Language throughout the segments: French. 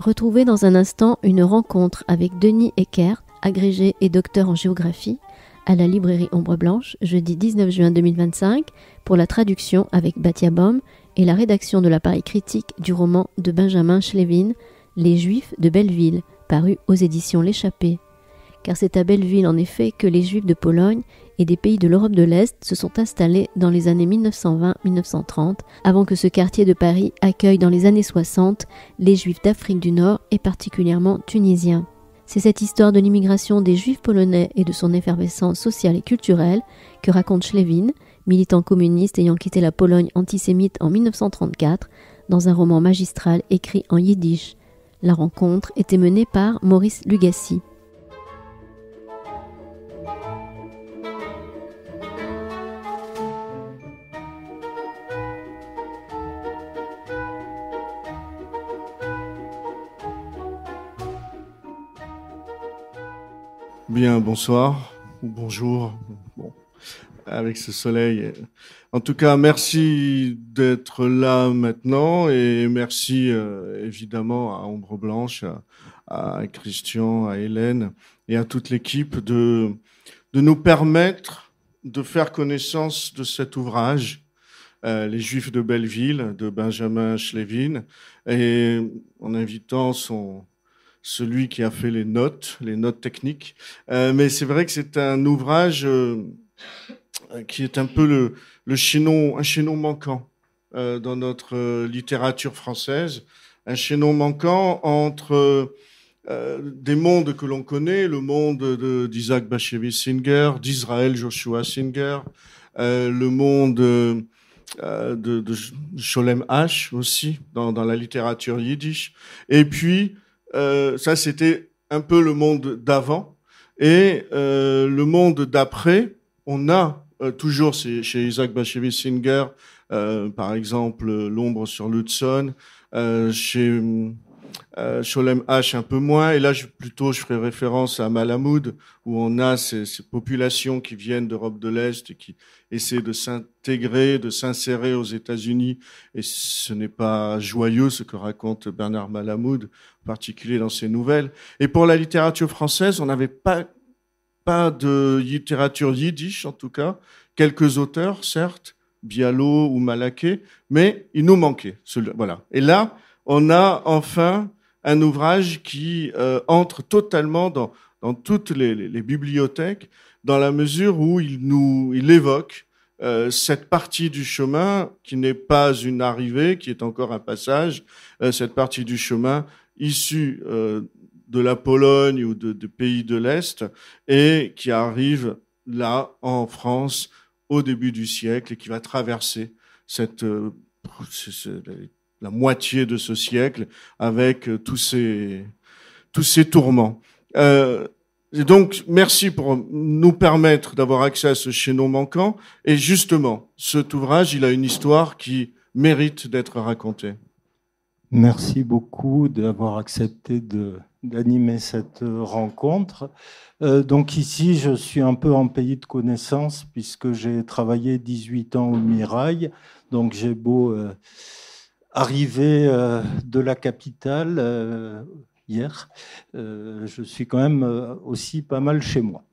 Retrouvez dans un instant une rencontre avec Denis Eckert, agrégé et docteur en géographie, à la librairie Ombre Blanche, jeudi 19 juin 2025, pour la traduction avec Batia Baum et la rédaction de l'appareil critique du roman de Benjamin Schlevin, Les Juifs de Belleville, paru aux éditions L'Échappée. Car c'est à Belleville en effet que les Juifs de Pologne et des pays de l'Europe de l'Est se sont installés dans les années 1920-1930, avant que ce quartier de Paris accueille dans les années 60 les Juifs d'Afrique du Nord et particulièrement tunisiens. C'est cette histoire de l'immigration des Juifs polonais et de son effervescence sociale et culturelle que raconte Schlevin, militant communiste ayant quitté la Pologne antisémite en 1934, dans un roman magistral écrit en yiddish. La rencontre était menée par Maurice Lugassi. Bien, bonsoir ou bonjour, bon, avec ce soleil. En tout cas, merci d'être là maintenant et merci évidemment à Ombre Blanche, à Christian, à Hélène et à toute l'équipe de nous permettre de faire connaissance de cet ouvrage, Les Juifs de Belleville, de Benjamin Schlevin, et en invitant celui qui a fait les notes techniques. Mais c'est vrai que c'est un ouvrage qui est un peu un chaînon manquant dans notre littérature française, un chaînon manquant entre des mondes que l'on connaît, le monde d'Isaac Bashevis Singer, d'Israël Joshua Singer, le monde de Sholem Asch aussi, dans la littérature yiddish, et puis ça, c'était un peu le monde d'avant. Et le monde d'après, on a toujours chez Isaac Bashevis Singer, par exemple, L'ombre sur l'Hudson, chez Sholem Asch un peu moins. Et là, je ferai référence à Malamud, où on a ces populations qui viennent d'Europe de l'Est et qui essaient de s'intégrer, de s'insérer aux États-Unis. Et ce n'est pas joyeux ce que raconte Bernard Malamud, en particulier dans ses nouvelles. Et pour la littérature française, on n'avait pas de littérature yiddish, en tout cas. Quelques auteurs, certes, Bialo ou Malaké, mais il nous manquait. Voilà. Et là, on a enfin un ouvrage qui entre totalement dans toutes les bibliothèques, dans la mesure où il évoque cette partie du chemin qui n'est pas une arrivée, qui est encore un passage, cette partie du chemin issue de la Pologne ou de pays de l'Est et qui arrive là en France au début du siècle et qui va traverser la moitié de ce siècle avec tous ces tourments. Et donc, merci pour nous permettre d'avoir accès à ce chaînon manquant. Et justement, cet ouvrage, il a une histoire qui mérite d'être racontée. Merci beaucoup d'avoir accepté d'animer cette rencontre. Donc ici, je suis un peu en pays de connaissance puisque j'ai travaillé 18 ans au Mirail. Donc j'ai beau arriver de la capitale hier, je suis quand même aussi pas mal chez moi.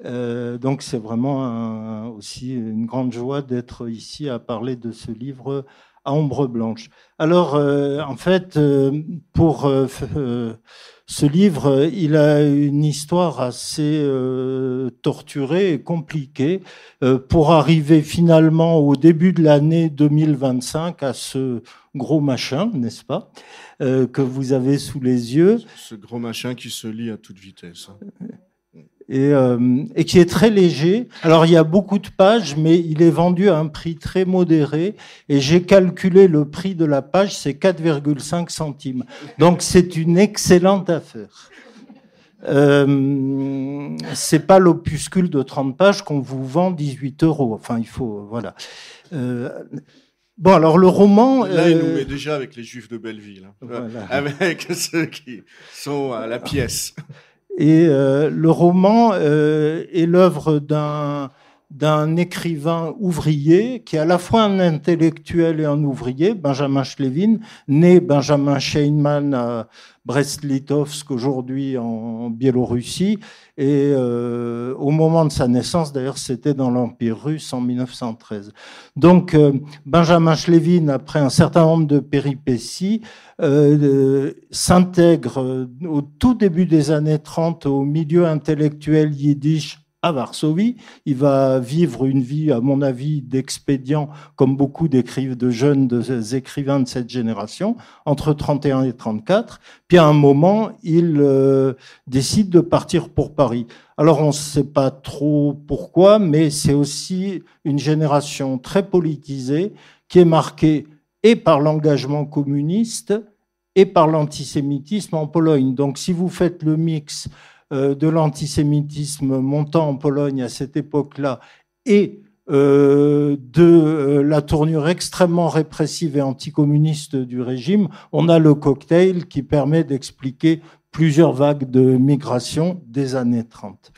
Donc c'est vraiment aussi une grande joie d'être ici à parler de ce livre à Ombre Blanche. Alors, en fait, pour ce livre, il a une histoire assez torturée et compliquée pour arriver finalement au début de l'année 2025 à ce gros machin, n'est-ce pas, que vous avez sous les yeux. Ce gros machin qui se lit à toute vitesse. Et qui est très léger. Alors, il y a beaucoup de pages, mais il est vendu à un prix très modéré. Et j'ai calculé le prix de la page, c'est 4,5 centimes. Donc, c'est une excellente affaire. C'est pas l'opuscule de 30 pages qu'on vous vend 18 €. Enfin, il faut... Voilà. Bon, alors le roman... Là, il nous met déjà avec les Juifs de Belleville. Hein. Voilà. Avec ceux qui sont à la pièce. Et le roman est l'œuvre d'un d'un écrivain ouvrier qui est à la fois un intellectuel et un ouvrier, Benjamin Schlevin, né Benjamin Sheinman à Brest-Litovsk, aujourd'hui en Biélorussie, et au moment de sa naissance, d'ailleurs, c'était dans l'Empire russe en 1913. Donc, Benjamin Schlevin, après un certain nombre de péripéties, s'intègre au tout début des années 30 au milieu intellectuel yiddish à Varsovie. Il va vivre une vie, à mon avis, d'expédient, comme beaucoup de jeunes écrivains de cette génération, entre 31 et 34. Puis à un moment, il décide de partir pour Paris. Alors on ne sait pas trop pourquoi, mais c'est aussi une génération très politisée qui est marquée et par l'engagement communiste et par l'antisémitisme en Pologne. Donc si vous faites le mix de l'antisémitisme montant en Pologne à cette époque-là et de la tournure extrêmement répressive et anticommuniste du régime, on a le cocktail qui permet d'expliquer plusieurs vagues de migration des années 30.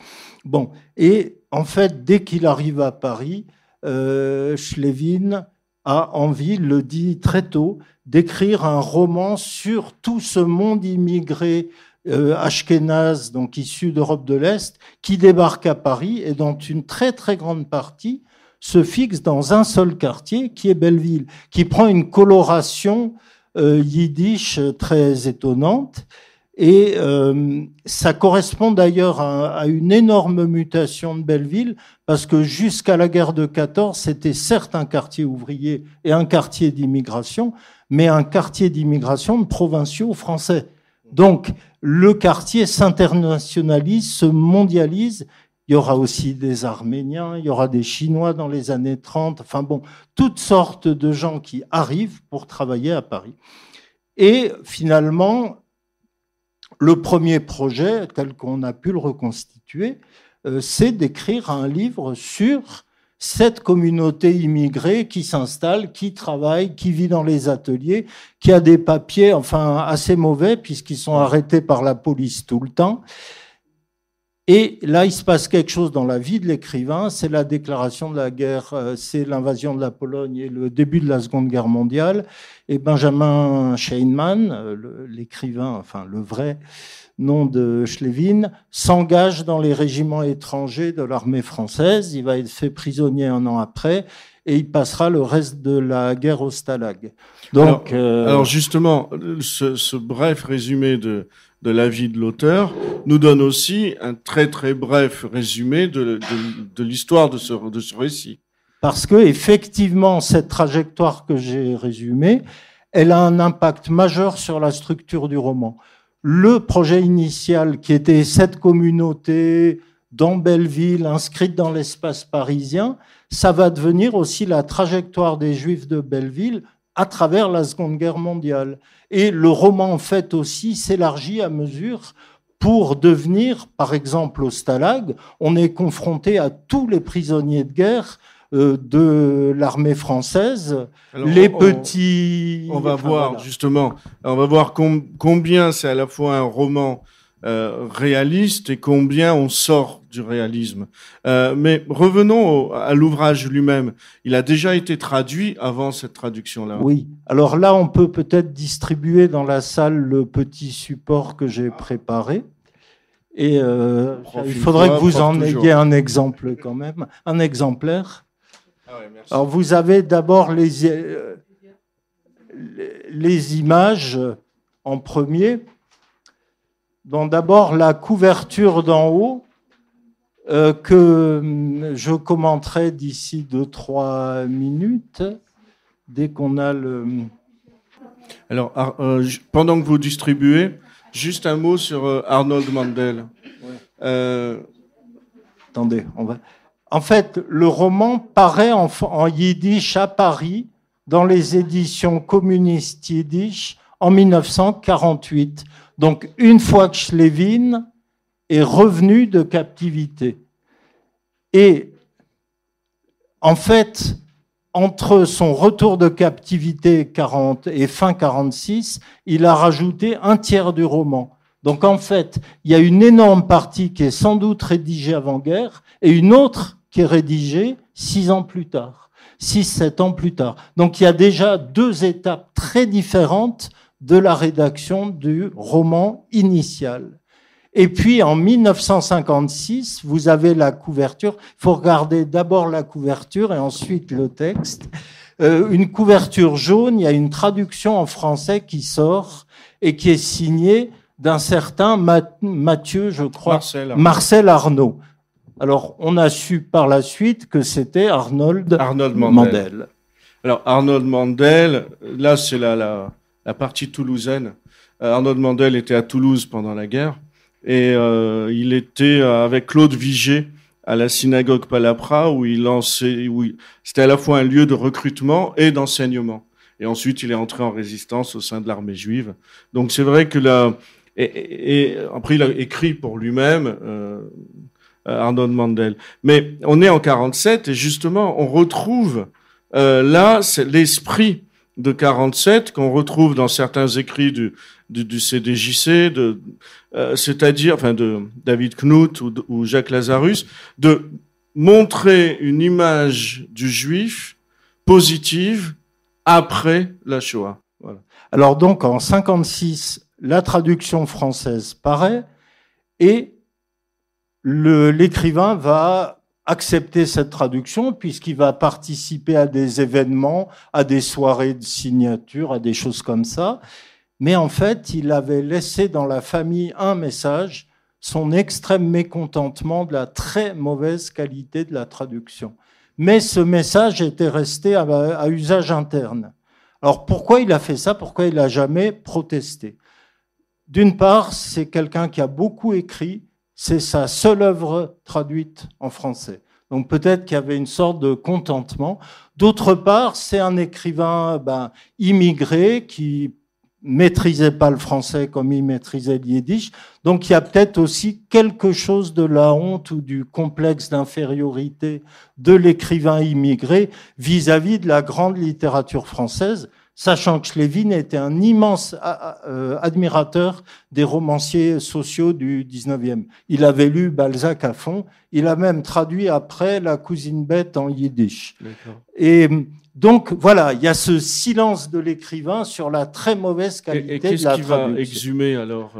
Bon, et en fait, dès qu'il arrive à Paris, Schlevin a envie, le dit très tôt, d'écrire un roman sur tout ce monde immigré ashkénaze, donc issu d'Europe de l'Est, qui débarque à Paris et dont une très très grande partie se fixe dans un seul quartier qui est Belleville, qui prend une coloration yiddish très étonnante. Et ça correspond d'ailleurs à une énorme mutation de Belleville, parce que jusqu'à la guerre de 14, c'était certes un quartier ouvrier et un quartier d'immigration, mais un quartier d'immigration de provinciaux français. Donc, le quartier s'internationalise, se mondialise. Il y aura aussi des Arméniens, il y aura des Chinois dans les années 30. Enfin bon, toutes sortes de gens qui arrivent pour travailler à Paris. Et finalement, le premier projet, tel qu'on a pu le reconstituer, c'est d'écrire un livre sur cette communauté immigrée qui s'installe, qui travaille, qui vit dans les ateliers, qui a des papiers enfin assez mauvais puisqu'ils sont arrêtés par la police tout le temps. Et là, il se passe quelque chose dans la vie de l'écrivain, c'est la déclaration de la guerre, c'est l'invasion de la Pologne et le début de la Seconde Guerre mondiale. Et Benjamin Sheinman, l'écrivain, enfin le vrai nom de Schlevin, s'engage dans les régiments étrangers de l'armée française. Il va être fait prisonnier un an après et il passera le reste de la guerre au Stalag. Donc, alors justement, ce bref résumé de la vie de l'auteur nous donne aussi un très très bref résumé de l'histoire de ce récit. Parce que effectivement, cette trajectoire que j'ai résumée, elle a un impact majeur sur la structure du roman. Le projet initial, qui était cette communauté dans Belleville, inscrite dans l'espace parisien, ça va devenir aussi la trajectoire des Juifs de Belleville à travers la Seconde Guerre mondiale. Et le roman, en fait, aussi s'élargit à mesure pour devenir, par exemple, au Stalag, on est confronté à tous les prisonniers de guerre de l'armée française, alors, petits... On va voir, voilà. Justement, on va voir combien c'est à la fois un roman réaliste et combien on sort du réalisme. Mais revenons à l'ouvrage lui-même. Il a déjà été traduit avant cette traduction-là. Oui. Alors là, on peut peut-être distribuer dans la salle le petit support que j'ai préparé. Et il faudrait que vous en ayez un exemple quand même, un exemplaire. Ah ouais, merci. Alors vous avez d'abord les images en premier. Donc d'abord la couverture d'en haut que je commenterai d'ici 2-3 minutes dès qu'on a le... Alors pendant que vous distribuez, juste un mot sur Arnold Mandel. Ouais. Attendez, on va... En fait, le roman paraît en yiddish à Paris dans les éditions communistes yiddish en 1948. Donc, une fois que Schlevin est revenu de captivité. Et en fait, entre son retour de captivité 40 et fin 46, il a rajouté un tiers du roman. Donc en fait, il y a une énorme partie qui est sans doute rédigée avant-guerre et une autre qui est rédigé 6 ans plus tard, 6-7 ans plus tard. Donc il y a déjà 2 étapes très différentes de la rédaction du roman initial. Et puis en 1956, vous avez la couverture. Il faut regarder d'abord la couverture et ensuite le texte. Une couverture jaune, il y a une traduction en français qui sort et qui est signée d'un certain Mathieu, je crois, Marcel Arnaud. Alors, on a su par la suite que c'était Arnold Mandel. Alors, Arnold Mandel, là, c'est la partie toulousaine. Arnold Mandel était à Toulouse pendant la guerre et il était avec Claude Vigée à la synagogue Palapra où c'était à la fois un lieu de recrutement et d'enseignement. Et ensuite, il est entré en résistance au sein de l'armée juive. Donc, c'est vrai que et après, il a écrit pour lui-même, Arnold Mandel. Mais on est en 47 et justement, on retrouve là c'est l'esprit de 47 qu'on retrouve dans certains écrits du CDJC, c'est-à-dire, enfin, de David Knut ou Jacques Lazarus, de montrer une image du juif positive après la Shoah. Voilà. Alors donc, en 56, la traduction française paraît et l'écrivain va accepter cette traduction puisqu'il va participer à des événements, à des soirées de signature, à des choses comme ça. Mais en fait, il avait laissé dans la famille un message, son extrême mécontentement de la très mauvaise qualité de la traduction. Mais ce message était resté à usage interne. Alors pourquoi il a fait ça? Pourquoi il n'a jamais protesté? D'une part, c'est quelqu'un qui a beaucoup écrit, c'est sa seule œuvre traduite en français. Donc peut-être qu'il y avait une sorte de contentement. D'autre part, c'est un écrivain immigré qui maîtrisait pas le français comme il maîtrisait le yiddish. Donc il y a peut-être aussi quelque chose de la honte ou du complexe d'infériorité de l'écrivain immigré vis-à-vis de la grande littérature française, sachant que Schlevin était un immense admirateur des romanciers sociaux du 19e. Il avait lu Balzac à fond, il a même traduit après La cousine bête en yiddish. D'accord. Et donc voilà, il y a ce silence de l'écrivain sur la très mauvaise qualité de la traduction. Et qu'est-ce qui va exhumer alors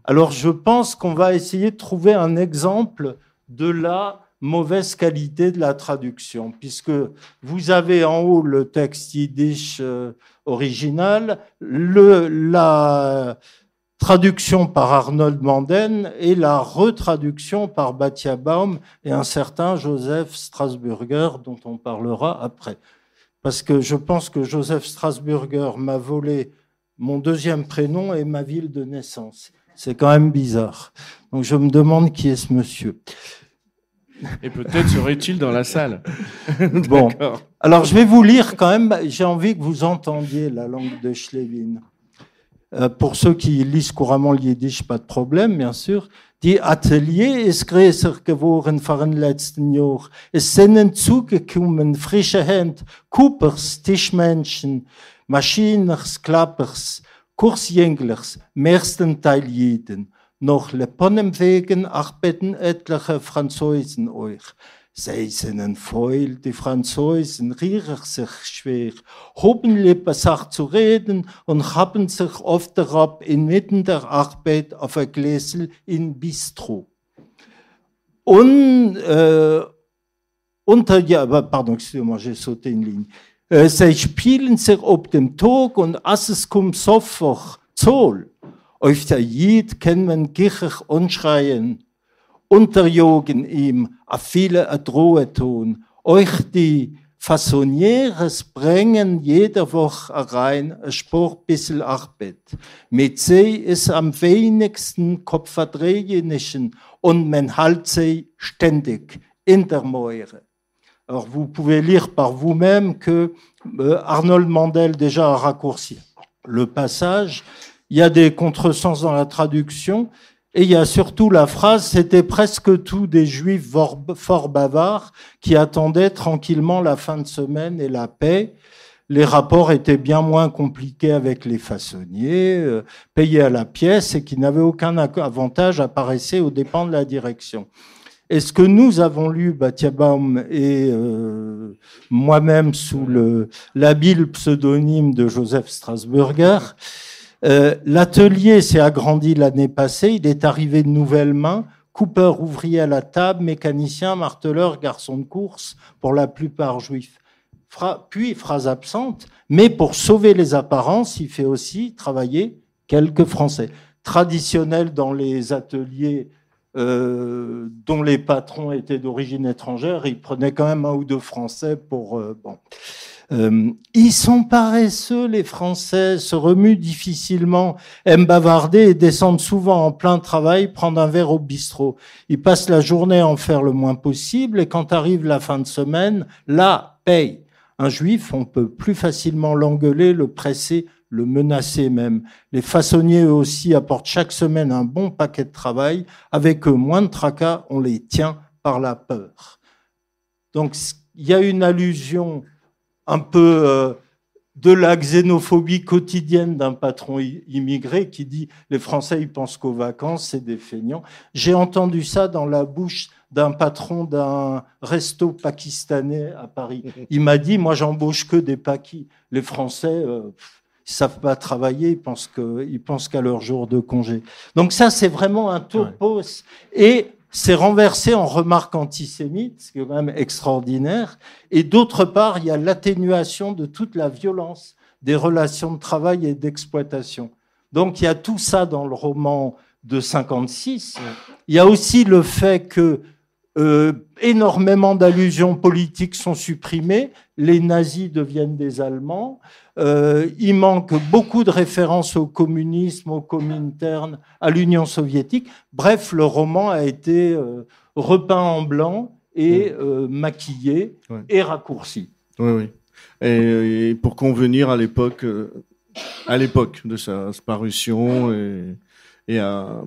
Alors je pense qu'on va essayer de trouver un exemple de la mauvaise qualité de la traduction, puisque vous avez en haut le texte yiddish original, la traduction par Arnold Mandel et la retraduction par Batia Baum et un certain Joseph Strasburger, dont on parlera après. Parce que je pense que Joseph Strasburger m'a volé mon deuxième prénom et ma ville de naissance. C'est quand même bizarre. Donc je me demande qui est ce monsieur. Et peut-être serait-il dans la salle. Bon, alors je vais vous lire quand même, j'ai envie que vous entendiez la langue de Schlevin. Pour ceux qui lisent couramment le yiddish, pas de problème, bien sûr. Die Atelier ist größer geworden vor den letzten Jahren. Es sind zugekommen frische Hände, Coopers, Tischmenschen, Maschiners, Klappers, Kursjünglers, meisten Jeden. Noch leponem wegen arbeiten etliche Franzosen euch. Sie sind feul, die Franzosen riechen sich schwer, haben lieber Sach zu reden und haben sich oft herab inmitten der Arbeit auf ein Gläsel in Bistro. Und, pardon, excusez-moi, j'ai sauté une ligne. Sie spielen sich ob dem Tag und als es kommt sofort Zoll. Auf der Jid kann man gichig anschreien, unterjogen ihm a viele a Drohe tun. Euch die Fassonnieres bringen jede Woche rein a Sport bissel Arbeit. Mit sie ist am wenigsten Kopfverdrehenischen und man halt sie ständig in der Meure. Alors vous pouvez lire par vous-même que Arnold Mandel déjà a raccourci le passage. Il y a des contresens dans la traduction et il y a surtout la phrase « C'était presque tous des juifs fort bavards qui attendaient tranquillement la fin de semaine et la paix. Les rapports étaient bien moins compliqués avec les façonniers, payés à la pièce et qui n'avaient aucun avantage à paraître aux dépens de la direction. » Et ce que nous avons lu, Batia Baum et moi-même sous l'habile pseudonyme de Joseph Strasburger, l'atelier s'est agrandi l'année passée, il est arrivé de nouvelles mains, Cooper ouvrier à la table, mécanicien, marteleur, garçon de course, pour la plupart juifs. Puis, phrase absente, mais pour sauver les apparences, il fait aussi travailler quelques Français. Traditionnel dans les ateliers dont les patrons étaient d'origine étrangère, ils prenaient quand même un ou deux Français pour... ils sont paresseux, les Français, se remuent difficilement, aiment bavarder et descendent souvent en plein travail prendre un verre au bistrot. Ils passent la journée à en faire le moins possible et quand arrive la fin de semaine, là, paye. Un juif, on peut plus facilement l'engueuler, le presser, le menacer même. Les façonniers, eux aussi, apportent chaque semaine un bon paquet de travail. Avec eux, moins de tracas, on les tient par la peur. Donc, il y a une allusion un peu de la xénophobie quotidienne d'un patron immigré qui dit « les Français, ils pensent qu'aux vacances, c'est des feignants ». J'ai entendu ça dans la bouche d'un patron d'un resto pakistanais à Paris. Il m'a dit « moi, j'embauche que des Pakis. Les Français, ils savent pas travailler, ils pensent qu'à leur jour de congé ». Donc ça, c'est vraiment un topos. Et c'est renversé en remarque antisémite, ce qui est quand même extraordinaire. Et d'autre part, il y a l'atténuation de toute la violence des relations de travail et d'exploitation. Donc il y a tout ça dans le roman de 56. Il y a aussi le fait que énormément d'allusions politiques sont supprimées, les nazis deviennent des Allemands, il manque beaucoup de références au communisme, au Comintern, à l'Union soviétique. Bref, le roman a été repeint en blanc et maquillé et raccourci. Oui, oui. Et pour convenir à l'époque de sa parution et à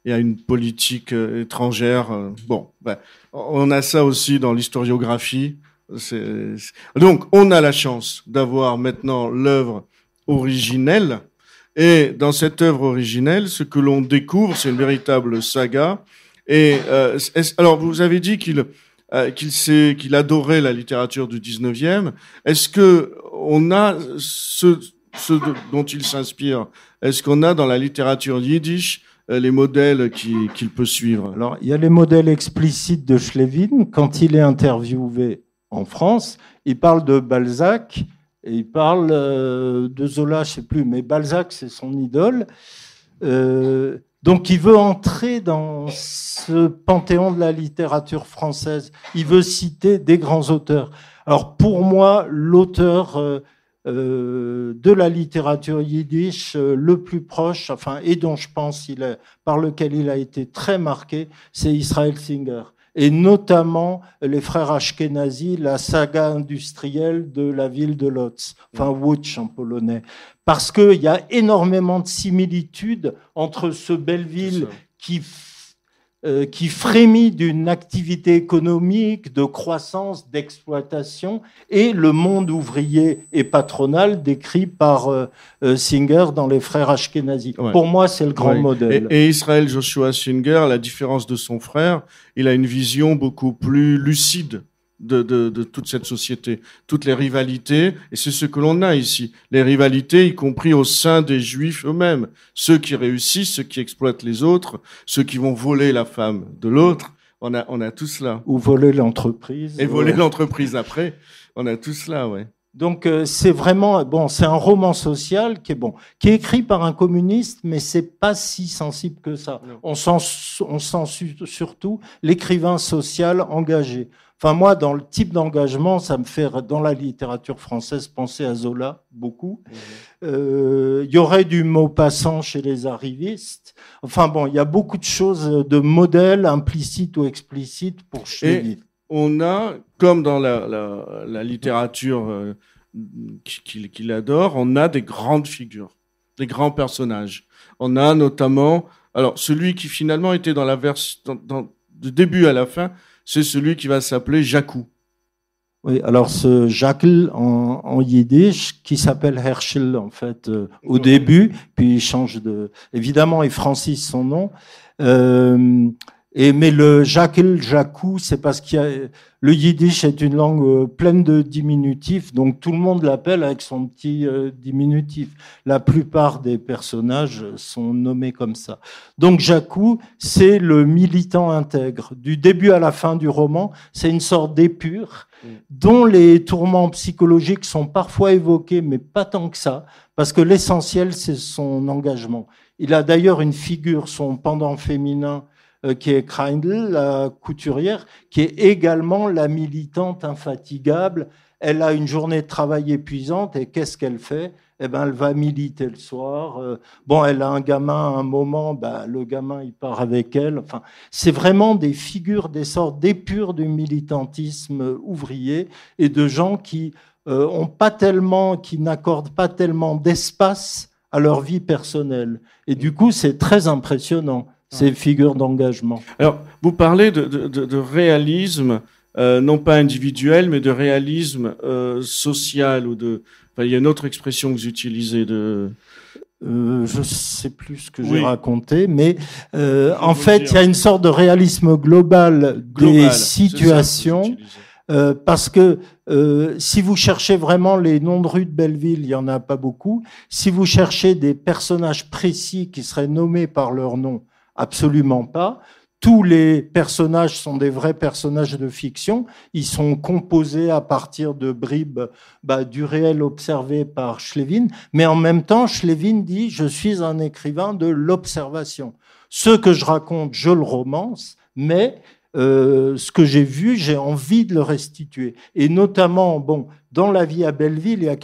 une politique étrangère. Bon, ben, on a ça aussi dans l'historiographie. Donc, on a la chance d'avoir maintenant l'œuvre originelle. Et dans cette œuvre originelle, ce que l'on découvre, c'est une véritable saga. Et alors, vous avez dit qu'il adorait la littérature du 19e. Est-ce que on a ce dont il s'inspire? Est-ce qu'on a dans la littérature yiddish les modèles qu'il peut suivre? Alors, il y a les modèles explicites de Schlevin. Quand il est interviewé en France, il parle de Balzac et il parle de Zola, je ne sais plus, mais Balzac, c'est son idole. Donc, il veut entrer dans ce panthéon de la littérature française. Il veut citer des grands auteurs. Alors, pour moi, l'auteur de la littérature yiddish le plus proche, et dont je pense par lequel il a été très marqué, c'est Israël Singer. Et notamment les frères Ashkenazi, la saga industrielle de la ville de Lodz, Łódź en polonais. Parce qu'il y a énormément de similitudes entre ce Belleville qui frémit d'une activité économique, de croissance, d'exploitation, et le monde ouvrier et patronal décrit par Singer dans Les Frères Ashkenazi. Ouais. Pour moi, c'est le grand modèle. Et Israël Joshua Singer, à la différence de son frère, il a une vision beaucoup plus lucide de toute cette société, toutes les rivalités, et c'est ce que l'on a ici, les rivalités, y compris au sein des Juifs eux-mêmes, ceux qui réussissent, ceux qui exploitent les autres, ceux qui vont voler la femme de l'autre, on a tout cela. Ou voler l'entreprise. Et voler l'entreprise après, on a tout cela, ouais. Donc c'est vraiment c'est un roman social qui est écrit par un communiste, mais c'est pas si sensible que ça. Non. On sent surtout l'écrivain social engagé. Enfin moi, dans le type d'engagement, ça me fait dans la littérature française penser à Zola beaucoup. Il y aurait du Maupassant chez les arrivistes. Enfin il y a beaucoup de choses de modèles implicites ou explicites pour Schlevin. On a, comme dans la littérature qu'il adore, on a des grandes figures, des grands personnages. On a notamment, alors celui qui finalement était dans la du début à la fin, c'est celui qui va s'appeler Jacou. Oui, alors ce Jackl en yiddish, qui s'appelle Herschel en fait au début, puis il change évidemment il francise son nom. Mais le Jakel, Jakou, c'est parce qu'il y a, le yiddish est une langue pleine de diminutifs, donc tout le monde l'appelle avec son petit diminutif. La plupart des personnages sont nommés comme ça. Donc Jakou, c'est le militant intègre. Du début à la fin du roman, c'est une sorte d'épure dont les tourments psychologiques sont parfois évoqués, mais pas tant que ça, parce que l'essentiel, c'est son engagement. Il a d'ailleurs une figure, son pendant féminin, qui est Kreindl, la couturière, qui est également la militante infatigable. Elle a une journée de travail épuisante et qu'est-ce qu'elle fait ? Eh ben, elle va militer le soir. Bon, elle a un gamin à un moment, le gamin, il part avec elle. Enfin, c'est vraiment des figures, des sortes d'épures du militantisme ouvrier et de gens qui qui n'accordent pas tellement d'espace à leur vie personnelle. Et du coup, c'est très impressionnant. Ces figures d'engagement. Alors, vous parlez de réalisme, non pas individuel, mais de réalisme social ou il y a une autre expression que vous utilisez je sais plus ce que j'ai raconté, mais en fait, il y a une sorte de réalisme global des situations. Parce que si vous cherchez vraiment les noms de rues de Belleville, il n'y en a pas beaucoup. Si vous cherchez des personnages précis qui seraient nommés par leur nom, absolument pas. Tous les personnages sont des vrais personnages de fiction. Ils sont composés à partir de bribes du réel observé par Schlevin. Mais en même temps, Schlevin dit « Je suis un écrivain de l'observation. Ce que je raconte, je le romance, mais ce que j'ai vu, j'ai envie de le restituer. » Et notamment, dans la vie à Belleville, il y a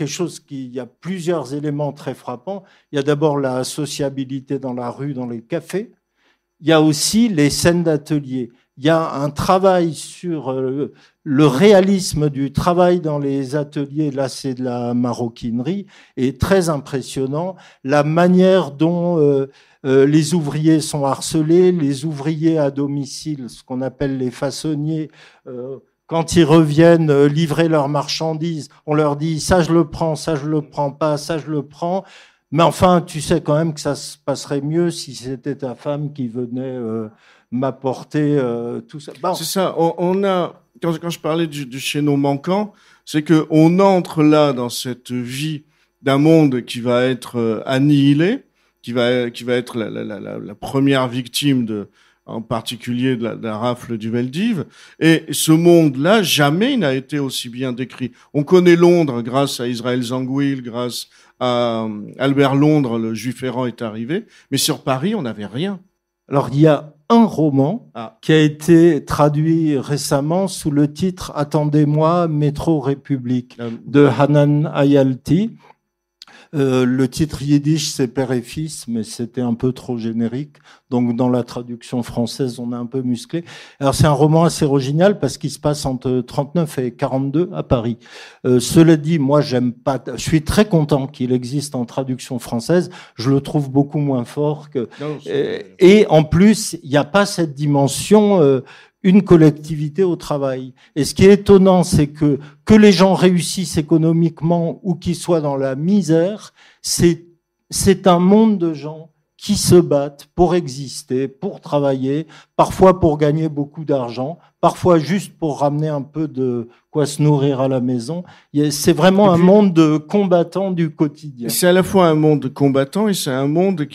il y a plusieurs éléments très frappants. Il y a d'abord la sociabilité dans la rue, dans les cafés. Il y a aussi les scènes d'atelier. Il y a un travail sur le réalisme du travail dans les ateliers. Là, c'est de la maroquinerie, et très impressionnant. La manière dont les ouvriers sont harcelés, les ouvriers à domicile, ce qu'on appelle les façonniers, quand ils reviennent livrer leurs marchandises, on leur dit « ça je le prends, ça je le prends pas, ça je le prends ». Mais enfin, tu sais quand même que ça se passerait mieux si c'était ta femme qui venait m'apporter tout ça. C'est ça. On a, quand je parlais du chaînon manquant, c'est que on entre là dans cette vie d'un monde qui va être annihilé, qui va être la première victime en particulier de la rafle du Veldiv. Et ce monde-là, jamais il n'a été aussi bien décrit. On connaît Londres grâce à Israël Zangwill, grâce à Albert Londres, le juif errant est arrivé. Mais sur Paris, on n'avait rien. Alors, il y a un roman qui a été traduit récemment sous le titre « Attendez-moi, Métro République » de Hanan Ayalti. Le titre yiddish, c'est Père et Fils, mais c'était un peu trop générique. Donc, dans la traduction française, on a un peu musclé. Alors, c'est un roman assez original parce qu'il se passe entre 39 et 42 à Paris. Cela dit, moi, j'aime pas. Je suis très content qu'il existe en traduction française. Je le trouve beaucoup moins fort que. Non, et en plus, il n'y a pas cette dimension. Une collectivité au travail. Et ce qui est étonnant, c'est que les gens réussissent économiquement ou qu'ils soient dans la misère, c'est un monde de gens qui se battent pour exister, pour travailler, parfois pour gagner beaucoup d'argent, parfois juste pour ramener un peu de quoi se nourrir à la maison. C'est vraiment un monde de combattants du quotidien. C'est à la fois un monde de combattants et c'est un monde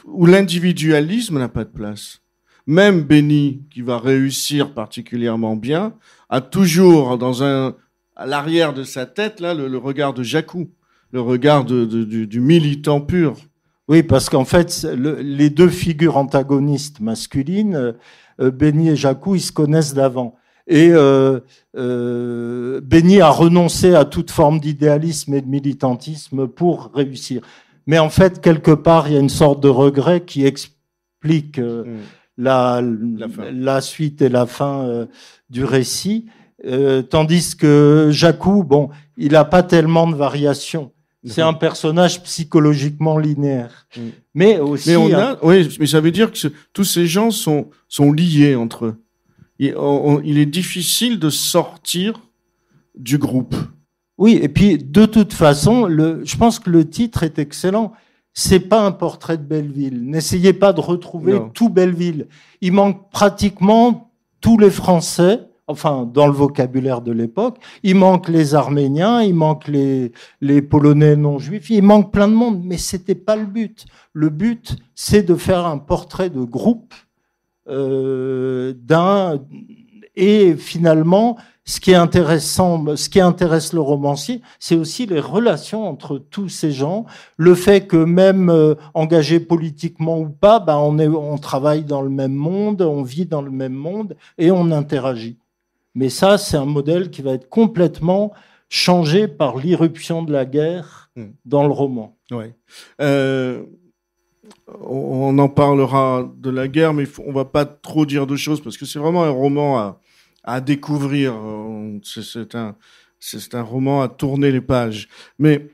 où l'individualisme n'a pas de place. Même Benny, qui va réussir particulièrement bien, a toujours à l'arrière de sa tête là le regard de Jakou, le regard du militant pur. Oui, parce qu'en fait, les deux figures antagonistes masculines, Benny et Jakou, ils se connaissent d'avant. Et Benny a renoncé à toute forme d'idéalisme et de militantisme pour réussir. Mais en fait, quelque part, il y a une sorte de regret qui explique la suite et la fin du récit, tandis que Jakou, il n'a pas tellement de variations. C'est un personnage psychologiquement linéaire. Mais aussi... mais ça veut dire que tous ces gens sont liés entre eux. Il est difficile de sortir du groupe. Oui, et puis de toute façon, je pense que le titre est excellent. c'est pas un portrait de Belleville. N'essayez pas de retrouver Non. tout Belleville. Il manque pratiquement tous les Français, enfin, dans le vocabulaire de l'époque. Il manque les Arméniens, il manque les Polonais non juifs, il manque plein de monde, mais c'était pas le but. Le but, c'est de faire un portrait de groupe et finalement, ce qui intéresse le romancier, c'est aussi les relations entre tous ces gens, le fait que même engagés politiquement ou pas, ben on travaille dans le même monde, on vit dans le même monde et on interagit. Mais ça, c'est un modèle qui va être complètement changé par l'irruption de la guerre dans le roman. Ouais. On en parlera de la guerre, mais on va pas trop dire de choses parce que c'est vraiment un roman à découvrir. C'est un roman à tourner les pages. Mais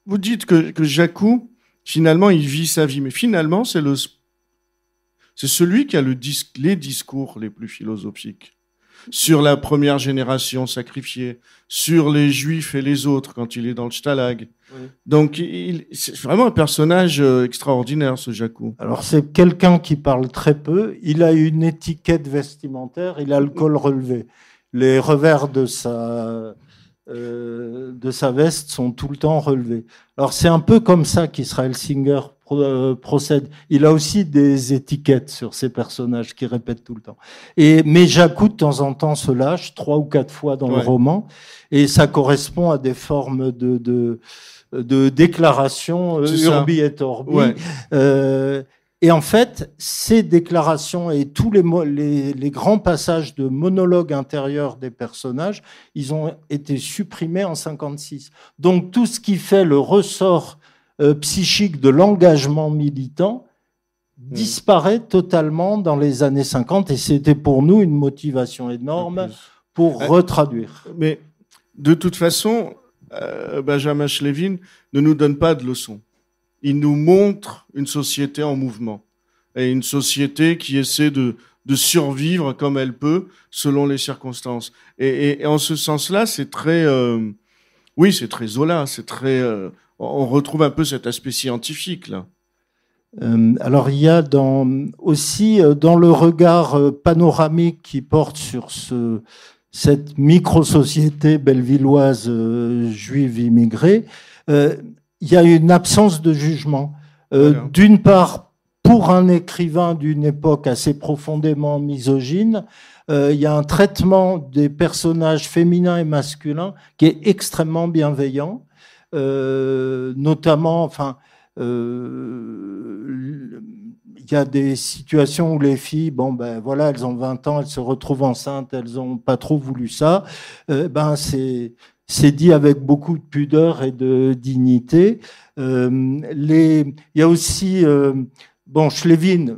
vous dites que Jacou, finalement, il vit sa vie. Mais finalement, c'est celui qui a les discours les plus philosophiques sur la première génération sacrifiée, sur les Juifs et les autres quand il est dans le Stalag. Oui. Donc, c'est vraiment un personnage extraordinaire, ce Jacou. Alors, c'est quelqu'un qui parle très peu. Il a une étiquette vestimentaire, il a le col relevé. Les revers de sa veste sont tout le temps relevés. Alors, c'est un peu comme ça qu'Israël Singer procède. Il a aussi des étiquettes sur ses personnages qui répètent tout le temps. Mais Jacou, de temps en temps, se lâche 3 ou 4 fois dans le roman, et ça correspond à des formes de déclarations urbi et orbi. Ouais. Et en fait, ces déclarations et tous les grands passages de monologues intérieurs des personnages, ils ont été supprimés en 1956. Donc tout ce qui fait le ressort psychique de l'engagement militant disparaît totalement dans les années 50, et c'était pour nous une motivation énorme pour retraduire. Mais de toute façon, Benjamin Schlevin ne nous donne pas de leçons. Il nous montre une société en mouvement, et une société qui essaie de survivre comme elle peut selon les circonstances. Et en ce sens-là, c'est très, c'est très Zola, c'est très, on retrouve un peu cet aspect scientifique là. Alors il y a aussi dans le regard panoramique qui porte sur cette micro-société bellevilloise juive immigrée, il y a une absence de jugement. D'une part, pour un écrivain d'une époque assez profondément misogyne, il y a un traitement des personnages féminins et masculins qui est extrêmement bienveillant, notamment, il y a des situations où les filles, elles ont 20 ans, elles se retrouvent enceintes, elles n'ont pas trop voulu ça. C'est dit avec beaucoup de pudeur et de dignité. Il y a aussi, Benjamin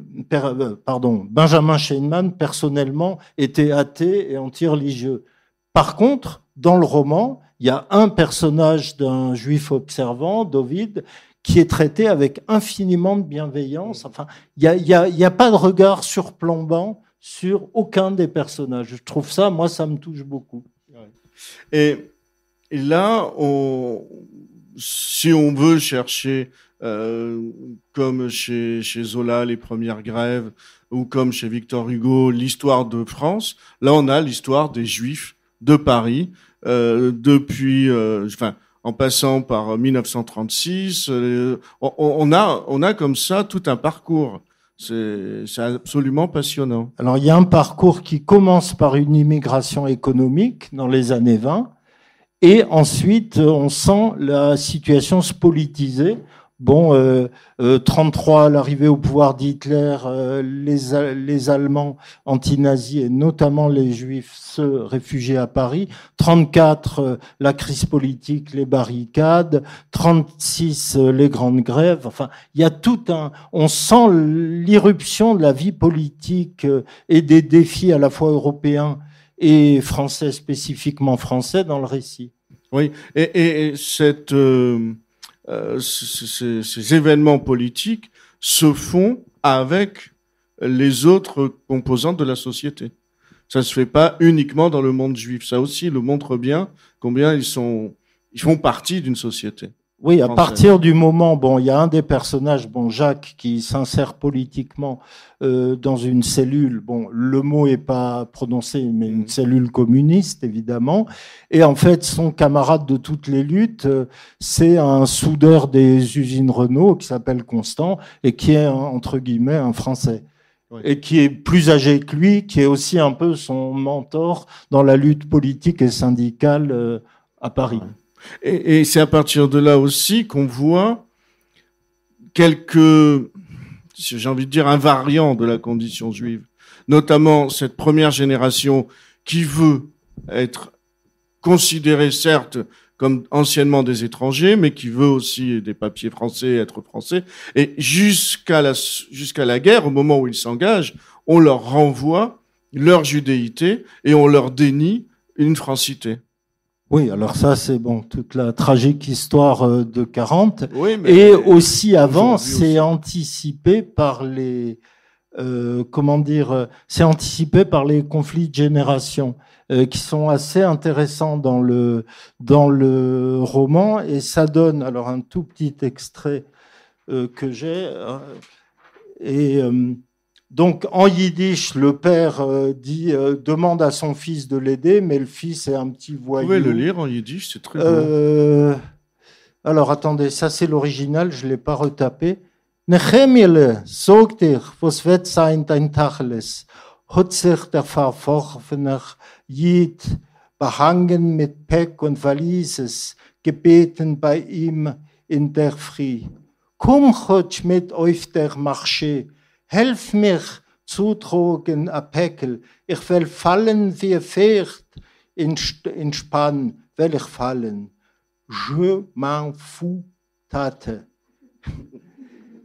Steinman, personnellement, était athée et anti-religieux. Par contre, dans le roman, il y a un personnage d'un juif observant, David, qui est traité avec infiniment de bienveillance. Enfin, il y a pas de regard surplombant sur aucun des personnages. Je trouve ça, moi, ça me touche beaucoup. Et là, si on veut chercher, comme chez Zola, les premières grèves, ou comme chez Victor Hugo, l'histoire de France, là, on a l'histoire des Juifs de Paris, en passant par 1936, on a comme ça tout un parcours. C'est absolument passionnant. Alors, il y a un parcours qui commence par une immigration économique dans les années 20, et ensuite, on sent la situation se politiser. 33, l'arrivée au pouvoir d'Hitler, les Allemands anti-nazis et notamment les Juifs se réfugier à Paris. 34, la crise politique, les barricades. 36, les grandes grèves. Enfin, il y a on sent l'irruption de la vie politique et des défis à la fois européens et français, spécifiquement français, dans le récit. Oui, et ces événements politiques se font avec les autres composantes de la société. Ça se fait pas uniquement dans le monde juif. Ça aussi le montre bien combien ils font partie d'une société. Oui, à française. partir du moment, bon, il y a un des personnages, bon, Jacques, qui s'insère politiquement dans une cellule. Bon, le mot est pas prononcé, mais une cellule communiste, évidemment. Et en fait, son camarade de toutes les luttes, c'est un soudeur des usines Renault qui s'appelle Constant et qui est entre guillemets un Français. Oui. Et qui est plus âgé que lui, qui est aussi un peu son mentor dans la lutte politique et syndicale à Paris. Et c'est à partir de là aussi qu'on voit quelques, j'ai envie de dire, invariants de la condition juive. Notamment cette première génération qui veut être considérée, certes, comme anciennement des étrangers, mais qui veut aussi des papiers français, être français. Et jusqu'à la guerre, au moment où ils s'engagent, on leur renvoie leur judéité et on leur dénie une francité. Oui, alors ça, c'est bon, toute la tragique histoire de 40. Oui, et aussi avant, c'est anticipé par les, c'est anticipé par les conflits de génération qui sont assez intéressants dans le roman. Et ça donne, alors un tout petit extrait que j'ai. Donc, en yiddish, le père demande à son fils de l'aider, mais le fils est un petit voyou. Vous pouvez le lire en yiddish, c'est très beau. Alors, attendez, ça c'est l'original, je ne l'ai pas retapé. Nehemiele, sagt was wird sein dein Tacheles? Hat sich der verworfener Jid behangen mit Päck und Valises, gebeten bei ihm in der Früh. Komm, Gott, mit auf der Marché. Helf mir zutragen a Päckel. Ich will fallen wie Pferd in Spann, will ich fallen. Je m'en fous, Tate.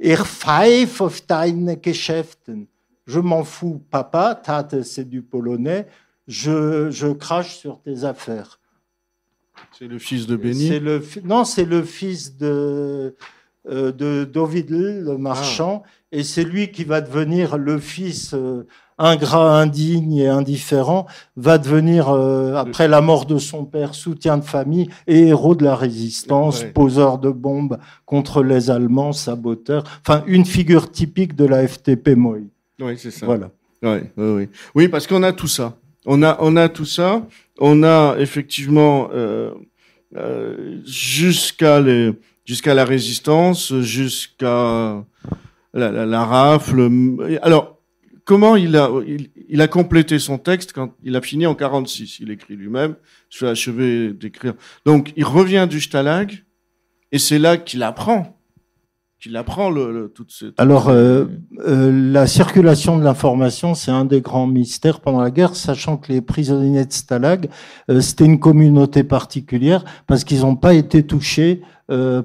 Ich pfeife auf deine Geschäften. Je m'en fous, Papa. Tate, c'est du polonais. Je crache sur tes affaires. C'est le fils de Béni. Non, c'est le fils de Dovidl, le marchand. Et c'est lui qui va devenir le fils ingrat, indigne et indifférent, va devenir, après la mort de son père, soutien de famille et héros de la résistance, poseur de bombes contre les Allemands, saboteur. Enfin, une figure typique de la FTP Moi. Oui, c'est ça. Voilà. Oui, parce qu'on a tout ça. On a tout ça. On a effectivement jusqu'à la résistance, jusqu'à la rafle. Alors, comment il a complété son texte quand il a fini en 46? Il écrit lui-même. Je vais achever d'écrire. Donc, il revient du Stalag et c'est là qu'il apprend toute cette... Alors, la circulation de l'information, c'est un des grands mystères pendant la guerre, sachant que les prisonniers de Stalag, c'était une communauté particulière parce qu'ils n'ont pas été touchés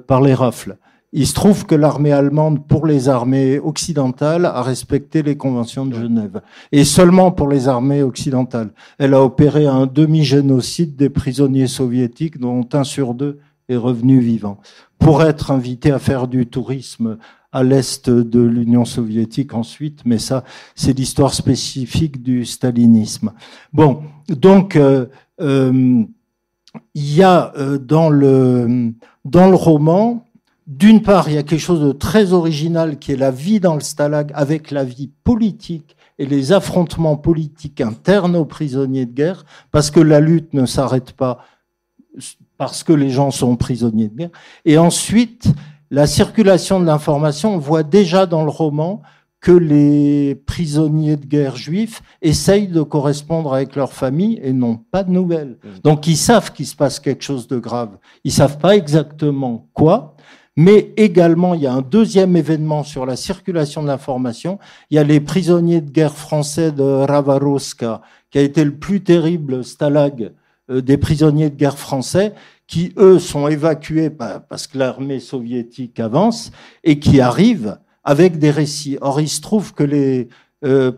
par les rafles. Il se trouve que l'armée allemande, pour les armées occidentales, a respecté les conventions de Genève. Et seulement pour les armées occidentales. Elle a opéré un demi-génocide des prisonniers soviétiques, dont 1 sur 2 est revenu vivant. Pour être invité à faire du tourisme à l'est de l'Union soviétique ensuite, mais ça, c'est l'histoire spécifique du stalinisme. Bon, donc, il y a dans le roman... D'une part, il y a quelque chose de très original qui est la vie dans le stalag avec la vie politique et les affrontements politiques internes aux prisonniers de guerre, parce que la lutte ne s'arrête pas parce que les gens sont prisonniers de guerre. Et ensuite, la circulation de l'information, on voit déjà dans le roman que les prisonniers de guerre juifs essayent de correspondre avec leur famille et n'ont pas de nouvelles. Donc ils savent qu'il se passe quelque chose de grave. Ils savent pas exactement quoi. Mais également, il y a un deuxième événement sur la circulation de l'information. Il y a les prisonniers de guerre français de Ravarovska, qui a été le plus terrible stalag des prisonniers de guerre français, qui, eux, sont évacués parce que l'armée soviétique avance et qui arrivent avec des récits. Or, il se trouve que les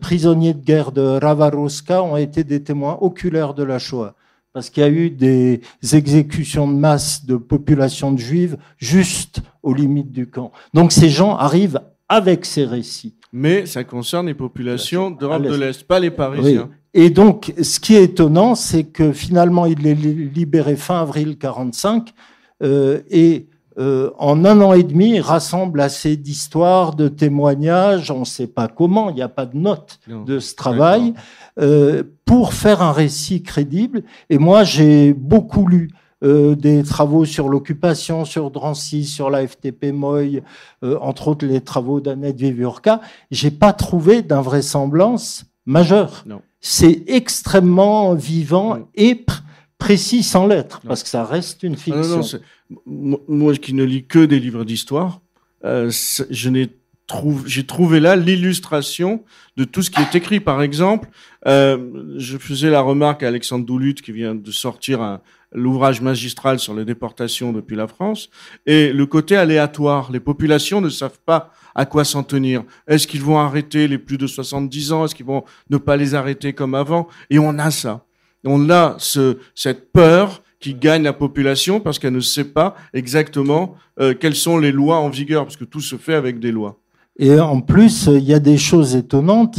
prisonniers de guerre de Ravarovska ont été des témoins oculaires de la Shoah. Parce qu'il y a eu des exécutions de masse de populations de juives juste aux limites du camp. Donc ces gens arrivent avec ces récits. Mais ça concerne les populations d'Europe de l'Est, pas les Parisiens. Oui. Et donc, ce qui est étonnant, c'est que finalement, il est libéré fin avril 45 et en 1 an et demi, il rassemble assez d'histoires, de témoignages, on ne sait pas comment, il n'y a pas de notes de ce travail, pour faire un récit crédible. Et moi, j'ai beaucoup lu des travaux sur l'occupation, sur Drancy, sur la FTP-Moy, entre autres les travaux d'Annette Viviurca. J'ai pas trouvé d'invraisemblance majeure. Non. C'est extrêmement vivant et précis sans l'être, parce que ça reste une fiction. Moi qui ne lis que des livres d'histoire, j'ai trouvé là l'illustration de tout ce qui est écrit. Par exemple, je faisais la remarque à Alexandre Doulut qui vient de sortir l'ouvrage magistral sur les déportations depuis la France, et le côté aléatoire. Les populations ne savent pas à quoi s'en tenir. Est-ce qu'ils vont arrêter les plus de 70 ans? Est-ce qu'ils vont ne pas les arrêter comme avant? Et on a ça. On a cette peur qui gagne la population parce qu'elle ne sait pas exactement quelles sont les lois en vigueur, parce que tout se fait avec des lois. Et en plus, il y a des choses étonnantes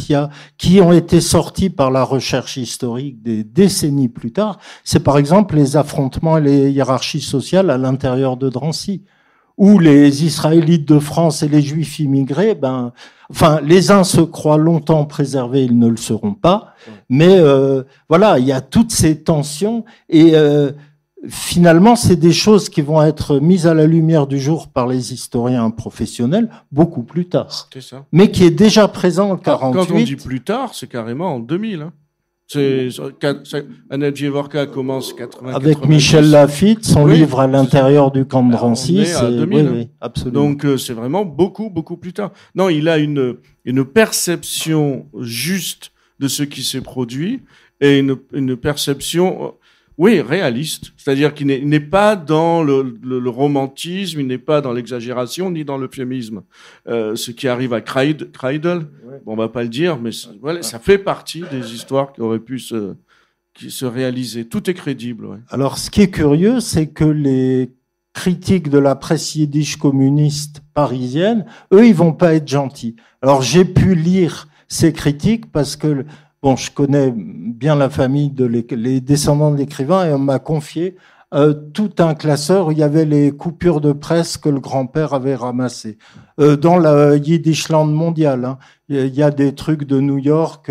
qui ont été sorties par la recherche historique des décennies plus tard. C'est par exemple les affrontements et les hiérarchies sociales à l'intérieur de Drancy, où les Israélites de France et les Juifs immigrés, les uns se croient longtemps préservés, ils ne le seront pas. Mais voilà, il y a toutes ces tensions et finalement, c'est des choses qui vont être mises à la lumière du jour par les historiens professionnels beaucoup plus tard. C'est ça. Mais qui est déjà présent en 48. Quand on dit plus tard, c'est carrément en 2000. Hein. Annette Viviurca commence 80. Avec 90. Michel Laffitte, son livre à l'intérieur du camp de Drancy. C'est 2000. Oui, absolument. Donc c'est vraiment beaucoup plus tard. Non, il a une perception juste de ce qui s'est produit et une perception réaliste. C'est-à-dire qu'il n'est pas dans le romantisme, il n'est pas dans l'exagération, ni dans l'euphémisme. Ce qui arrive à Kreidel, on va pas le dire, mais voilà, ça fait partie des histoires qui auraient pu se réaliser. Tout est crédible. Ouais. Alors, ce qui est curieux, c'est que les critiques de la presse yiddish communiste parisienne, eux, ils vont pas être gentils. Alors, j'ai pu lire ces critiques parce que je connais bien la famille les descendants de l'écrivain et on m'a confié tout un classeur où il y avait les coupures de presse que le grand-père avait ramassées. Dans la Yiddishland mondiale, hein, il y a des trucs de New York,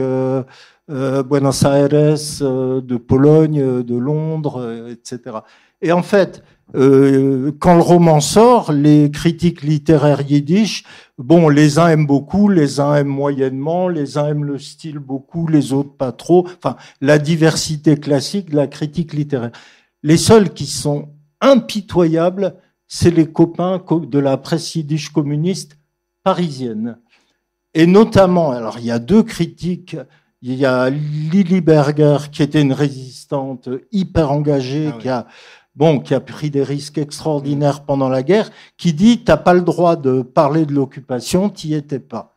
Buenos Aires, de Pologne, de Londres, etc. Et en fait, quand le roman sort, les critiques littéraires yiddish, les uns aiment beaucoup, les uns aiment moyennement, les uns aiment le style beaucoup, les autres pas trop. Enfin, la diversité classique de la critique littéraire. Les seuls qui sont impitoyables, c'est les copains de la presse yiddish communiste parisienne. Et notamment, alors il y a 2 critiques. Il y a Lili Berger, qui était une résistante hyper engagée, qui a pris des risques extraordinaires pendant la guerre, qui dit « t'as pas le droit de parler de l'occupation, t'y étais pas ».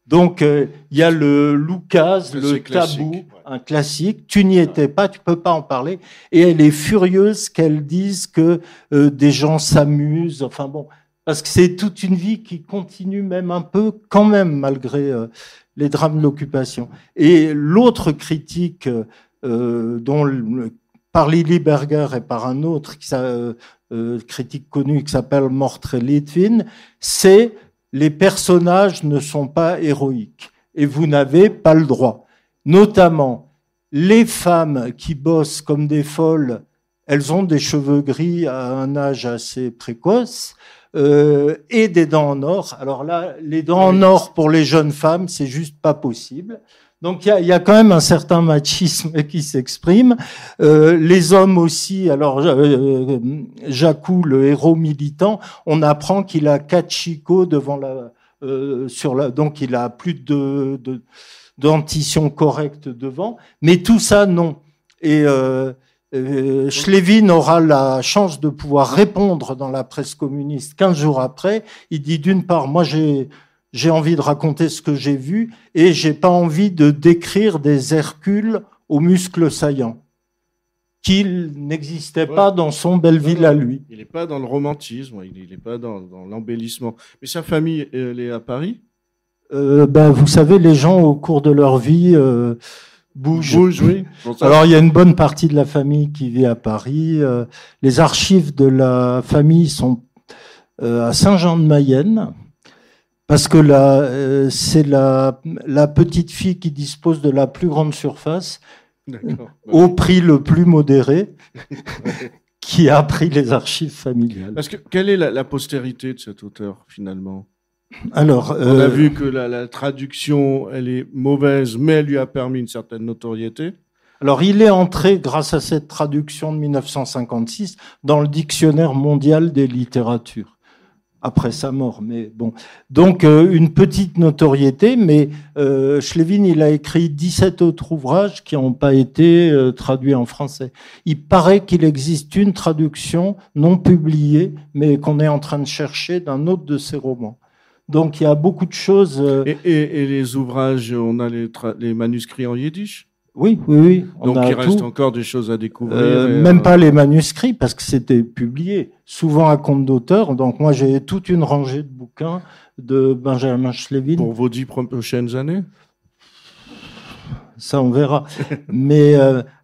Donc, il y a le Lucas, le tabou, un classique, tu n'y étais pas, tu peux pas en parler. Et elle est furieuse qu'elle dise que des gens s'amusent, parce que c'est toute une vie qui continue même un peu, quand même, malgré les drames de l'occupation. Et l'autre critique par Lili Berger et par un autre critique connu qui s'appelle Mortré Litvin, c'est les personnages ne sont pas héroïques et vous n'avez pas le droit. Notamment, les femmes qui bossent comme des folles, elles ont des cheveux gris à un âge assez précoce et des dents en or. Alors là, les dents en or pour les jeunes femmes, c'est juste pas possible. Donc il y a quand même un certain machisme qui s'exprime. Les hommes aussi. Alors Jacou, le héros militant, on apprend qu'il a 4 chicots devant donc il a plus de dentition correcte devant. Mais tout ça non. Et Schlevin aura la chance de pouvoir répondre dans la presse communiste 15 jours après. Il dit d'une part, moi j'ai envie de raconter ce que j'ai vu et j'ai pas envie de décrire des Hercules aux muscles saillants qui n'existaient pas dans son Belleville à lui. Il n'est pas dans le romantisme, il n'est pas dans l'embellissement. Mais sa famille, elle est à Paris ? Vous savez, les gens au cours de leur vie bougent. Oui. Alors il y a une bonne partie de la famille qui vit à Paris. Les archives de la famille sont à Saint-Jean-de-Mayenne, parce que c'est la petite fille qui dispose de la plus grande surface, au prix le plus modéré, qui a pris les archives familiales. Parce que quelle est la postérité de cet auteur, finalement? Alors, on a vu que la traduction, elle est mauvaise, mais elle lui a permis une certaine notoriété. Alors, il est entré, grâce à cette traduction de 1956, dans le dictionnaire mondial des littératures, après sa mort. Mais bon, donc une petite notoriété, mais Schlevin, il a écrit 17 autres ouvrages qui n'ont pas été traduits en français. Il paraît qu'il existe une traduction non publiée, mais qu'on est en train de chercher d'un autre de ses romans. Donc il y a beaucoup de choses. Et les ouvrages, on a les manuscrits en yiddish? Oui. Donc il reste encore des choses à découvrir. Même pas les manuscrits, parce que c'était publié, souvent à compte d'auteur. Donc moi j'ai toute une rangée de bouquins de Benjamin Schlevin. Pour vos 10 prochaines années? Ça on verra. Mais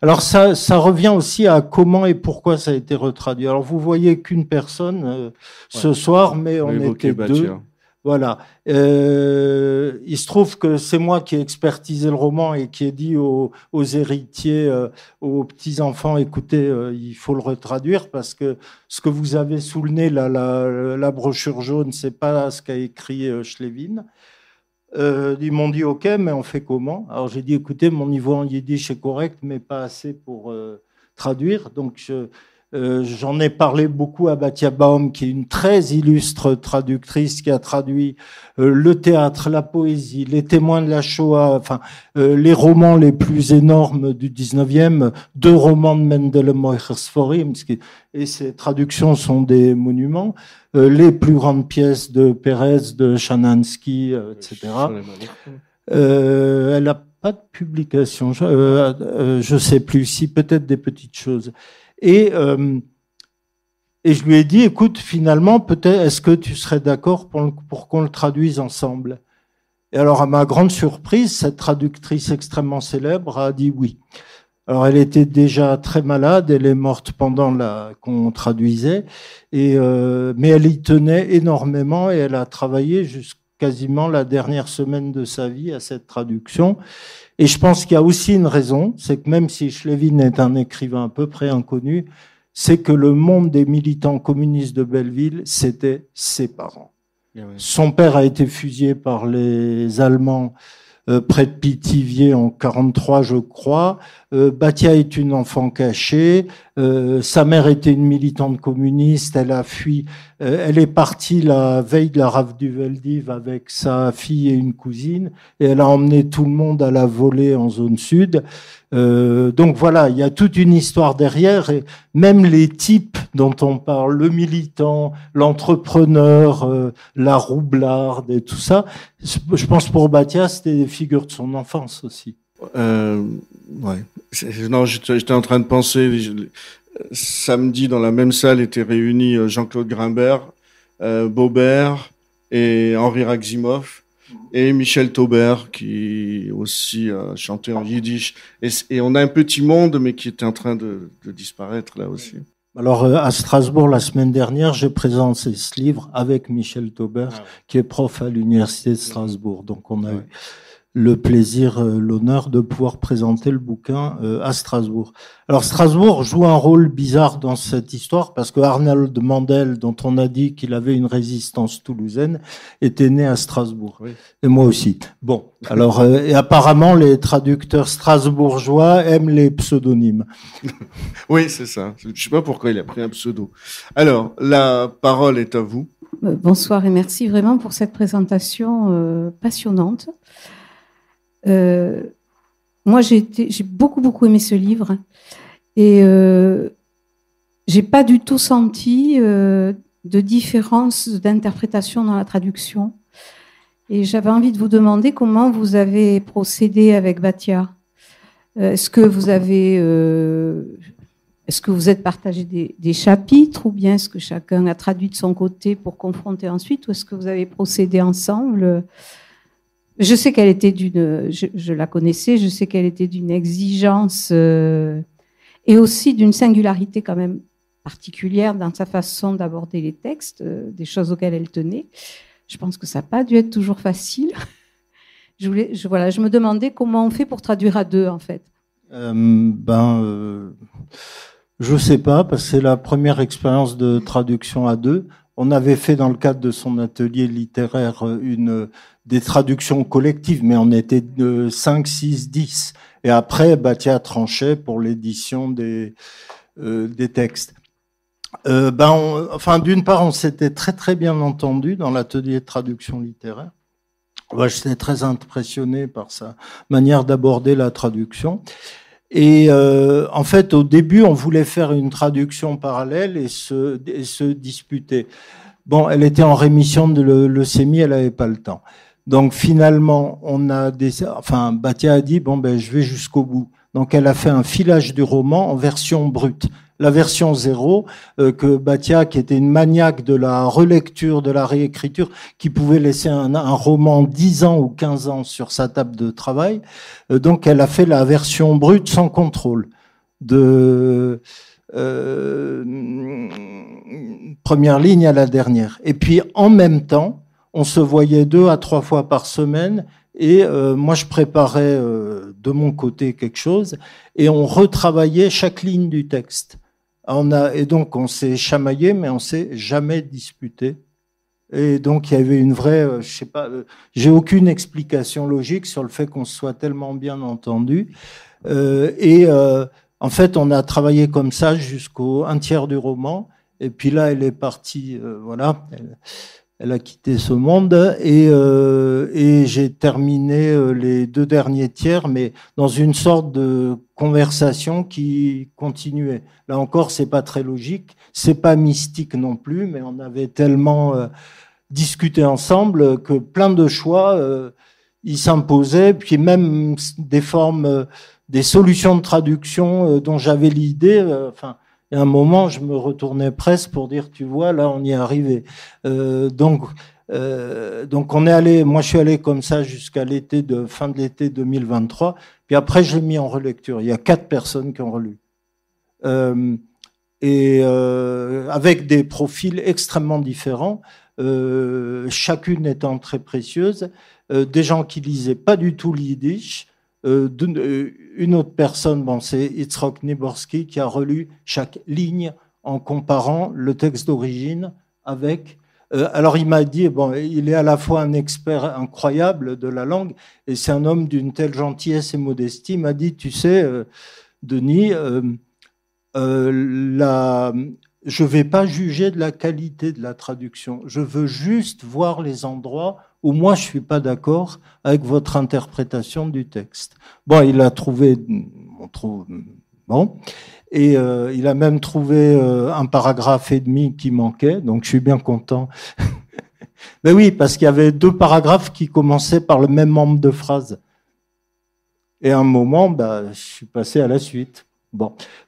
alors ça revient aussi à comment et pourquoi ça a été retraduit. Alors vous voyez qu'une personne ce soir, mais on était deux. Voilà. Il se trouve que c'est moi qui ai expertisé le roman et qui ai dit aux héritiers, aux petits-enfants, écoutez, il faut le retraduire parce que ce que vous avez sous le nez, la brochure jaune, c'est pas ce qu'a écrit Schlevin. Ils m'ont dit, OK, mais on fait comment? Alors j'ai dit, écoutez, mon niveau en yiddish est correct, mais pas assez pour traduire. Donc j'en ai parlé beaucoup à Batia Baum, qui est une très illustre traductrice, qui a traduit le théâtre, la poésie, les témoins de la Shoah, enfin les romans les plus énormes du 19e, 2 romans de Mendele Moichersforim, et ces traductions sont des monuments, les plus grandes pièces de Pérez, de Chanansky, etc. Elle n'a pas de publication, je sais plus, si peut-être des petites choses. Et je lui ai dit, écoute, finalement, peut-être, est-ce que tu serais d'accord pour qu'on le traduise ensemble? Et alors, à ma grande surprise, cette traductrice extrêmement célèbre a dit oui. Alors, elle était déjà très malade, elle est morte pendant qu'on traduisait, mais elle y tenait énormément et elle a travaillé jusqu'à quasiment la dernière semaine de sa vie à cette traduction. Et je pense qu'il y a aussi une raison, c'est que même si Schlevin est un écrivain à peu près inconnu, c'est que le monde des militants communistes de Belleville, c'était ses parents. Oui. Son père a été fusillé par les Allemands près de Pithiviers en 43, je crois. Batia est une enfant cachée. Sa mère était une militante communiste. Elle a fui. Elle est partie la veille de la rafle du Veldiv avec sa fille et une cousine. Et elle a emmené tout le monde à la volée en zone sud. Donc voilà, il y a toute une histoire derrière. Et même les types dont on parle, le militant, l'entrepreneur, la roublarde et tout ça, je pense pour Batia, c'était des figures de son enfance aussi. Ouais. Non, j'étais en train de penser. Samedi, dans la même salle étaient réunis Jean-Claude Grimbert, Baubert et Henri Raximov et Michel Taubert qui aussi chantait en yiddish. Et on a un petit monde, mais qui était en train de disparaître là aussi. Alors à Strasbourg la semaine dernière, j'ai présenté ce livre avec Michel Taubert, qui est prof à l'université de Strasbourg. Donc on a eu le plaisir, l'honneur de pouvoir présenter le bouquin à Strasbourg. Alors Strasbourg joue un rôle bizarre dans cette histoire parce que Arnold Mandel, dont on a dit qu'il avait une résistance toulousaine, était né à Strasbourg. Oui. Et moi aussi. Bon, alors et apparemment les traducteurs strasbourgeois aiment les pseudonymes. Oui, c'est ça. Je ne sais pas pourquoi il a pris un pseudo. Alors, la parole est à vous. Bonsoir et merci vraiment pour cette présentation passionnante. Moi, j'ai beaucoup aimé ce livre et j'ai pas du tout senti de différence d'interprétation dans la traduction. Et j'avais envie de vous demander comment vous avez procédé avec Batia. Est-ce que vous êtes partagé des chapitres ou bien est-ce que chacun a traduit de son côté pour confronter ensuite ou est-ce que vous avez procédé ensemble? Je sais qu'elle était je la connaissais, je sais qu'elle était d'une exigence et aussi d'une singularité quand même particulière dans sa façon d'aborder les textes, des choses auxquelles elle tenait. Je pense que ça n'a pas dû être toujours facile. Je me demandais comment on fait pour traduire à deux, en fait. Je sais pas, parce que c'est la première expérience de traduction à deux. On avait fait dans le cadre de son atelier littéraire des traductions collectives, mais on était de 5, 6, 10. Et après, Batia tranchait pour l'édition des textes. D'une part, on s'était très très bien entendu dans l'atelier de traduction littéraire. J'étais très impressionné par sa manière d'aborder la traduction. Et en fait, au début, on voulait faire une traduction parallèle et se disputer. Bon, elle était en rémission de leucémie, elle n'avait pas le temps. Donc finalement, Batia a dit je vais jusqu'au bout. Donc elle a fait un filage du roman en version brute. La version 0, que Batia, qui était une maniaque de la relecture, de la réécriture, qui pouvait laisser un roman 10 ans ou 15 ans sur sa table de travail, donc elle a fait la version brute sans contrôle, de première ligne à la dernière. Et puis en même temps, on se voyait 2 à 3 fois par semaine, et moi je préparais de mon côté quelque chose, et on retravaillait chaque ligne du texte. Et donc on s'est chamaillé, mais on s'est jamais disputé. Et donc il y avait une vraie, j'ai aucune explication logique sur le fait qu'on se soit tellement bien entendu. En fait, on a travaillé comme ça jusqu'au 1/3 du roman. Et puis là, elle est partie, elle a quitté ce monde, et j'ai terminé les 2 derniers tiers, mais dans une sorte de conversation qui continuait. Là encore, c'est pas très logique, c'est pas mystique non plus, mais on avait tellement discuté ensemble que plein de choix ils s'imposaient, puis même des formes, des solutions de traduction dont j'avais l'idée. Et à un moment, je me retournais presque pour dire, tu vois, là, on y est arrivé. Donc on est allé, moi, je suis allé comme ça jusqu'à fin de l'été 2023. Puis après, je l'ai mis en relecture. Il y a 4 personnes qui ont relu. Avec des profils extrêmement différents, chacune étant très précieuse. Des gens qui lisaient pas du tout le yiddish. Une autre personne, c'est Yitzhak Niborski, qui a relu chaque ligne en comparant le texte d'origine avec. Alors il m'a dit, il est à la fois un expert incroyable de la langue et c'est un homme d'une telle gentillesse et modestie. Il m'a dit, tu sais, Denis, je vais pas juger de la qualité de la traduction. Je veux juste voir les endroits où moi je suis pas d'accord avec votre interprétation du texte. Il a trouvé, et il a même trouvé un paragraphe et demi qui manquait, donc je suis bien content. Mais oui, parce qu'il y avait 2 paragraphes qui commençaient par le même membre de phrase. Et à un moment, je suis passé à la suite.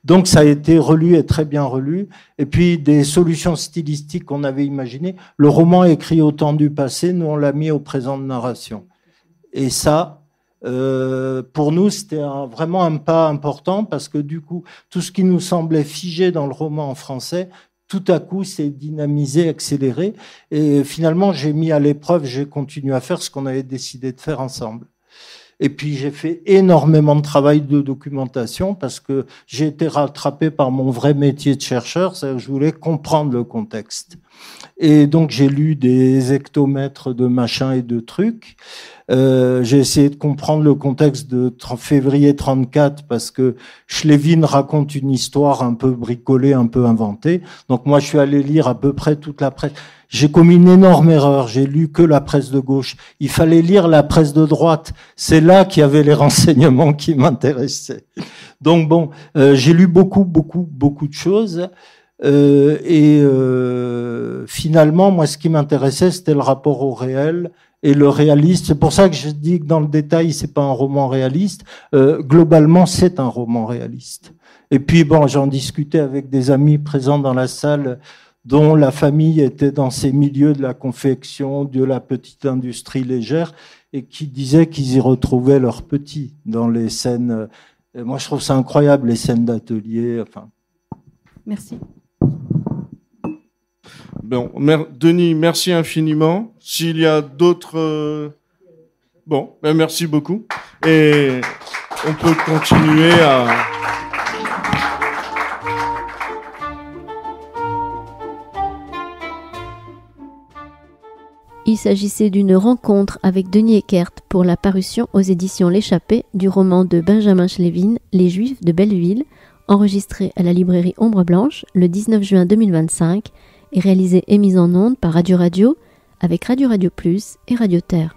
Donc ça a été relu et très bien relu. Et puis des solutions stylistiques qu'on avait imaginées. Le roman est écrit au temps du passé, nous on l'a mis au présent de narration. Et ça, pour nous, c'était vraiment un pas important parce que du coup, tout ce qui nous semblait figé dans le roman en français, tout à coup, s'est dynamisé, accéléré. Et finalement, j'ai mis à l'épreuve, j'ai continué à faire ce qu'on avait décidé de faire ensemble. Et puis j'ai fait énormément de travail de documentation parce que j'ai été rattrapé par mon vrai métier de chercheur, c'est-à-dire que je voulais comprendre le contexte. Et donc j'ai lu des hectomètres de machins et de trucs. J'ai essayé de comprendre le contexte de février 34 parce que Schlevin raconte une histoire un peu bricolée, un peu inventée. Donc moi je suis allé lire à peu près toute la presse. J'ai commis une énorme erreur, j'ai lu que la presse de gauche. Il fallait lire la presse de droite. C'est là qu'il y avait les renseignements qui m'intéressaient. Donc j'ai lu beaucoup de choses. Finalement, moi, ce qui m'intéressait, c'était le rapport au réel et le réaliste. C'est pour ça que je dis que dans le détail, c'est pas un roman réaliste. Globalement, c'est un roman réaliste. Et puis, j'en discutais avec des amis présents dans la salle dont la famille était dans ces milieux de la confection, de la petite industrie légère, et qui disaient qu'ils y retrouvaient leurs petits dans les scènes. Moi, je trouve ça incroyable, les scènes d'atelier. Merci. Bon, Denis, merci infiniment. S'il y a d'autres... Bon, ben merci beaucoup. Et on peut continuer à... Il s'agissait d'une rencontre avec Denis Eckert pour la parution aux éditions L'Échappée du roman de Benjamin Schlevin, Les Juifs de Belleville, enregistré à la librairie Ombre Blanche le 19 juin 2025 et réalisé et mis en onde par Radio Radio avec Radio Radio Plus et Radio Terre.